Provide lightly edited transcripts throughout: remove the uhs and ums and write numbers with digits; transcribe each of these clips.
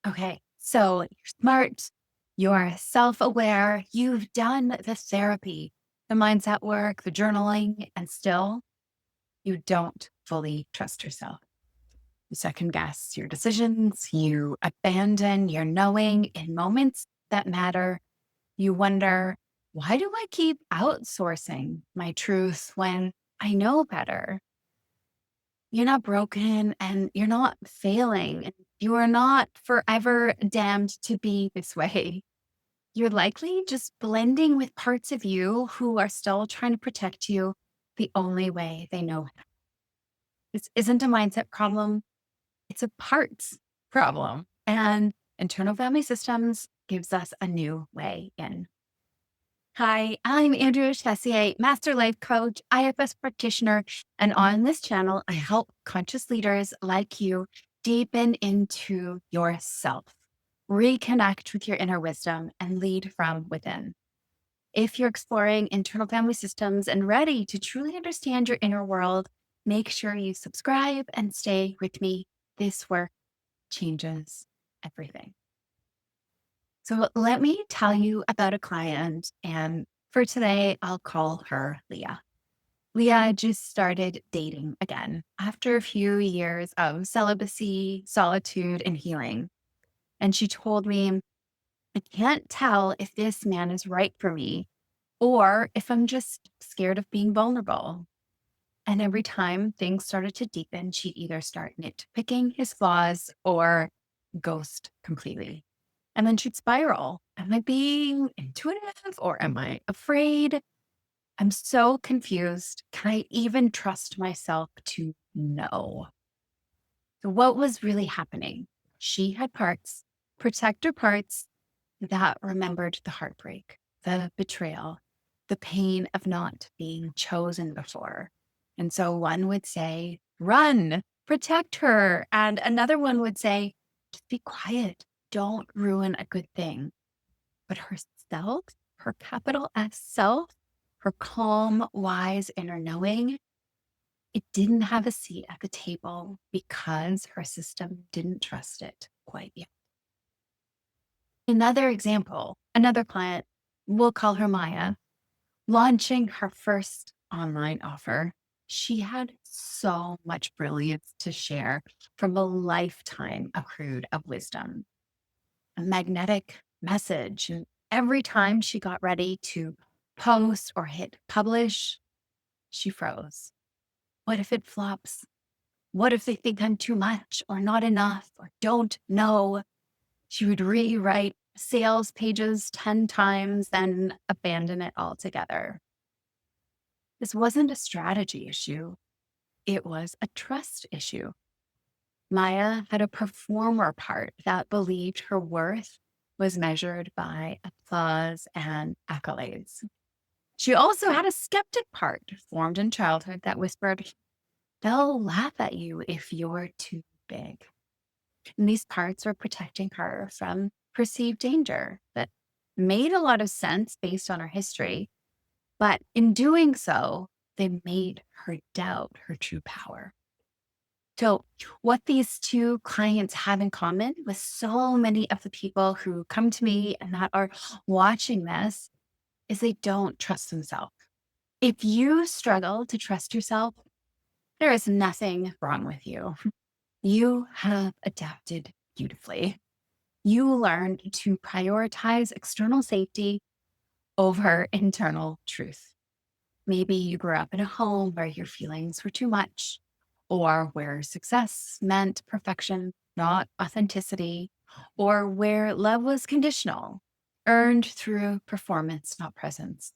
Okay, so you're smart, you're self aware, you've done the therapy, the mindset work, the journaling, and still you don't fully trust yourself. You second guess your decisions, you abandon your knowing in moments that matter. You wonder, why do I keep outsourcing my truth when I know better? You're not broken and you're not failing. And you are not forever damned to be this way. You're likely just blending with parts of you who are still trying to protect you the only way they know how. This isn't a mindset problem, it's a parts problem. And internal family systems gives us a new way in. Hi, I'm Andrea Chessier, Master Life Coach, IFS practitioner, and on this channel, I help conscious leaders like you deepen into yourself, reconnect with your inner wisdom, and lead from within. If you're exploring internal family systems and ready to truly understand your inner world, make sure you subscribe and stay with me. This work changes everything. So let me tell you about a client. And for today, I'll call her Leah. Leah just started dating again after a few years of celibacy, solitude, and healing. And she told me, I can't tell if this man is right for me or if I'm just scared of being vulnerable. And every time things started to deepen, she'd either start nitpicking his flaws or ghost completely. And then she'd spiral. Am I being intuitive or am I afraid? I'm so confused. Can I even trust myself to know? So, what was really happening? She had parts, protector parts that remembered the heartbreak, the betrayal, the pain of not being chosen before. And so one would say, run, protect her. And another one would say, just be quiet. Don't ruin a good thing. But herself, her capital S self, her calm, wise inner knowing, it didn't have a seat at the table because her system didn't trust it quite yet. Another example, another client, we'll call her Maya, launching her first online offer. She had so much brilliance to share from a lifetime accrued of wisdom, a magnetic message. And every time she got ready to post or hit publish, she froze. What if it flops? What if they think I'm too much or not enough or don't know? She would rewrite sales pages 10 times, then abandon it altogether. This wasn't a strategy issue, it was a trust issue. Maya had a performer part that believed her worth was measured by applause and accolades. She also had a skeptic part formed in childhood that whispered, they'll laugh at you if you're too big. And these parts were protecting her from perceived danger that made a lot of sense based on her history. But in doing so, they made her doubt her true power. So, what these two clients have in common with so many of the people who come to me and that are watching this is they don't trust themselves. If you struggle to trust yourself, there is nothing wrong with you. You have adapted beautifully. You learned to prioritize external safety over internal truth. Maybe you grew up in a home where your feelings were too much, or where success meant perfection, not authenticity, or where love was conditional, earned through performance, not presence.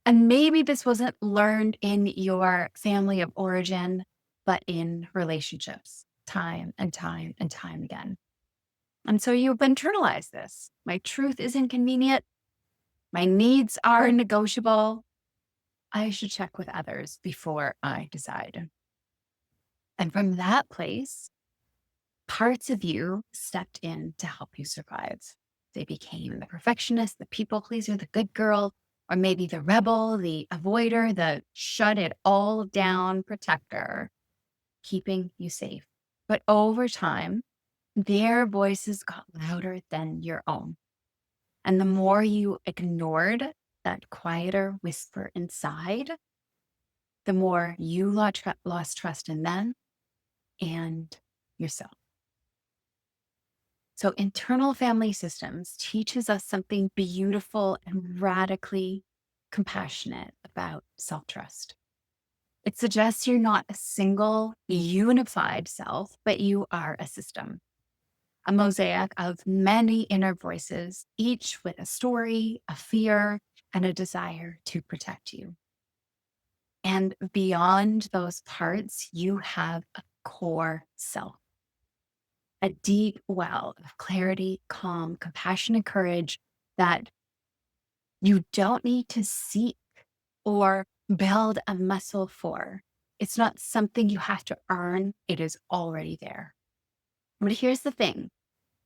And maybe this wasn't learned in your family of origin, but in relationships, time and time and time again. And so you've internalized this. My truth is inconvenient. My needs are negotiable. I should check with others before I decide. And from that place, parts of you stepped in to help you survive. They became the perfectionist, the people pleaser, the good girl, or maybe the rebel, the avoider, the shut it all down protector, keeping you safe. But over time, Their voices got louder than your own. And the more you ignored that quieter whisper inside, the more you lost trust in them and yourself. So, internal family systems teaches us something beautiful and radically compassionate about self trust. It suggests you're not a single, unified self, but you are a system, a mosaic of many inner voices, each with a story, a fear, and a desire to protect you. And beyond those parts, you have a core self, a deep well of clarity, calm, compassion, and courage that you don't need to seek or build a muscle for. It's not something you have to earn, it is already there. But here's the thing,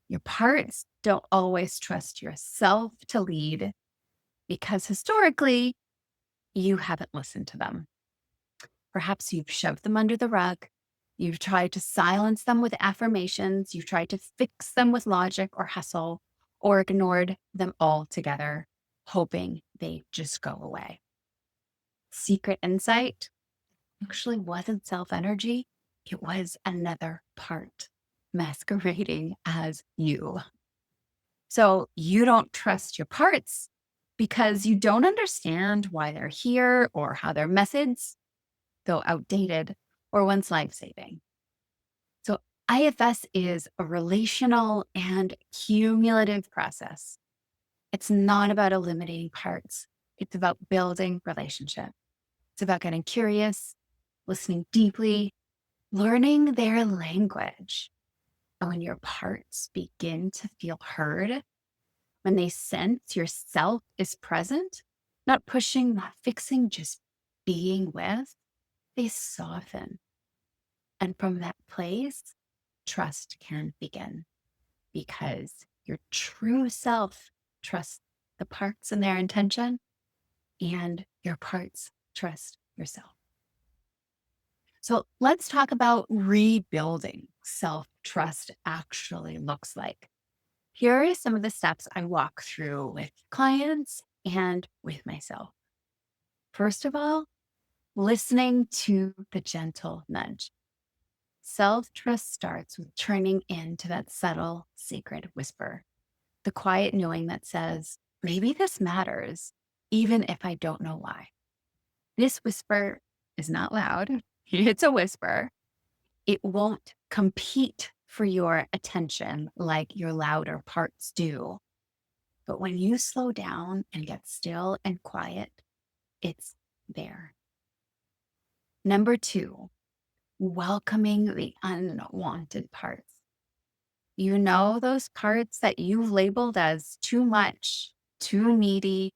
your parts don't always trust yourself to lead because historically, you haven't listened to them. Perhaps you've shoved them under the rug. You've tried to silence them with affirmations. You've tried to fix them with logic or hustle, or ignored them altogether, hoping they just go away. Secret insight actually wasn't self energy, it was another part masquerading as you. So you don't trust your parts because you don't understand why they're here or how their methods, though outdated, or once life saving. So IFS is a relational and cumulative process. It's not about eliminating parts, it's about building relationship. It's about getting curious, listening deeply, learning their language. And when your parts begin to feel heard, when they sense yourself is present, not pushing, not fixing, just being with, they soften. And from that place, trust can begin because your true self trusts the parts and their intention, and your parts trust yourself. So let's talk about rebuilding self trust actually looks like. Here are some of the steps I walk through with clients and with myself. First of all, listening to the gentle nudge. Self trust starts with turning into that subtle, secret whisper, the quiet knowing that says, maybe this matters, even if I don't know why. This whisper is not loud, it's a whisper. It won't compete for your attention like your louder parts do. But when you slow down and get still and quiet, it's there. Number two, welcoming the unwanted parts. You know, those parts that you've labeled as too much, too needy,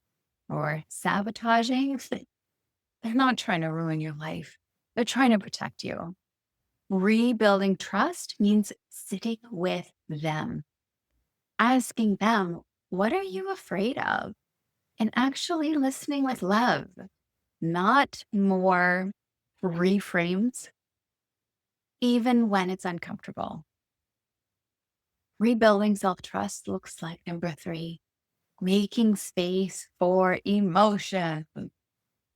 or sabotaging. They're not trying to ruin your life. They're trying to protect you. Rebuilding trust means sitting with them, asking them, what are you afraid of? And actually listening with love, not more reframes, even when it's uncomfortable. Rebuilding self trust looks like number three, making space for emotion.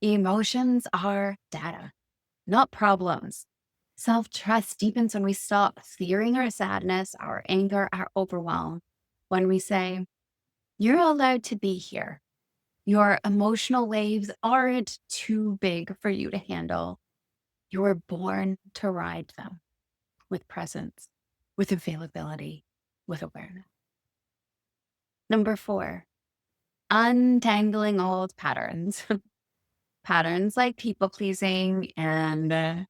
Emotions are data, not problems. Self trust deepens when we stop fearing our sadness, our anger, our overwhelm. When we say, you're allowed to be here. Your emotional waves aren't too big for you to handle. You were born to ride them with presence, with availability, with awareness. Number four, untangling old patterns. Patterns like people pleasing and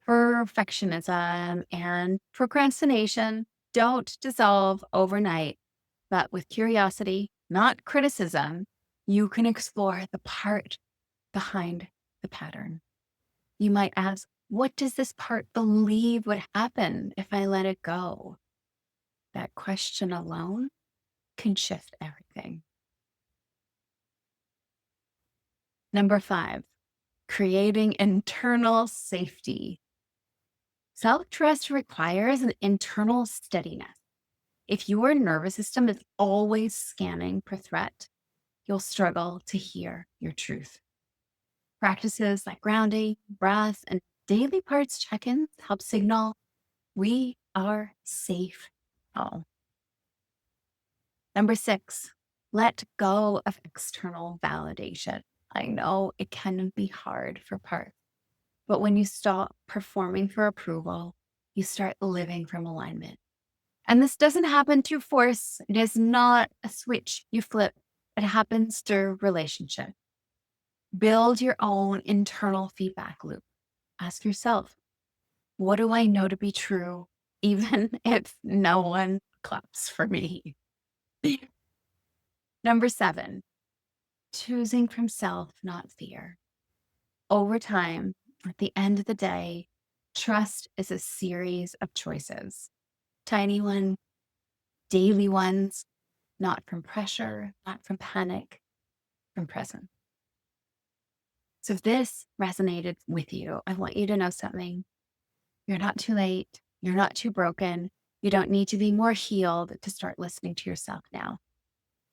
perfectionism and procrastination don't dissolve overnight, but with curiosity, not criticism, you can explore the part behind the pattern. You might ask, what does this part believe would happen if I let it go? That question alone can shift everything. Number five, creating internal safety. Self trust requires an internal steadiness. If your nervous system is always scanning for threat, you'll struggle to hear your truth. Practices like grounding, breath, and daily parts check ins help signal we are safe. Oh. Number 6, let go of external validation. I know it can be hard for parts, but when you stop performing for approval, you start living from alignment. And this doesn't happen through force. It is not a switch you flip. It happens through relationship. Build your own internal feedback loop. Ask yourself, what do I know to be true, even if no one claps for me? Number 7, choosing from self, not fear. Over time, at the end of the day, trust is a series of choices. Tiny ones, daily ones, not from pressure, not from panic, from presence. So if this resonated with you, I want you to know something. You're not too late. You're not too broken. You don't need to be more healed to start listening to yourself now.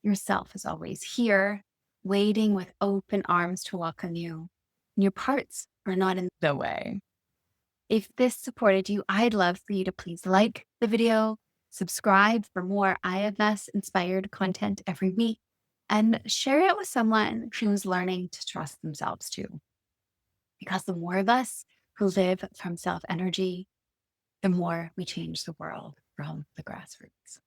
Yourself is always here, waiting with open arms to welcome you. And your parts are not in the way. If this supported you, I'd love for you to please like the video, subscribe for more IFS inspired content every week, and share it with someone who's learning to trust themselves too. Because the more of us who live from self energy, the more we change the world from the grassroots.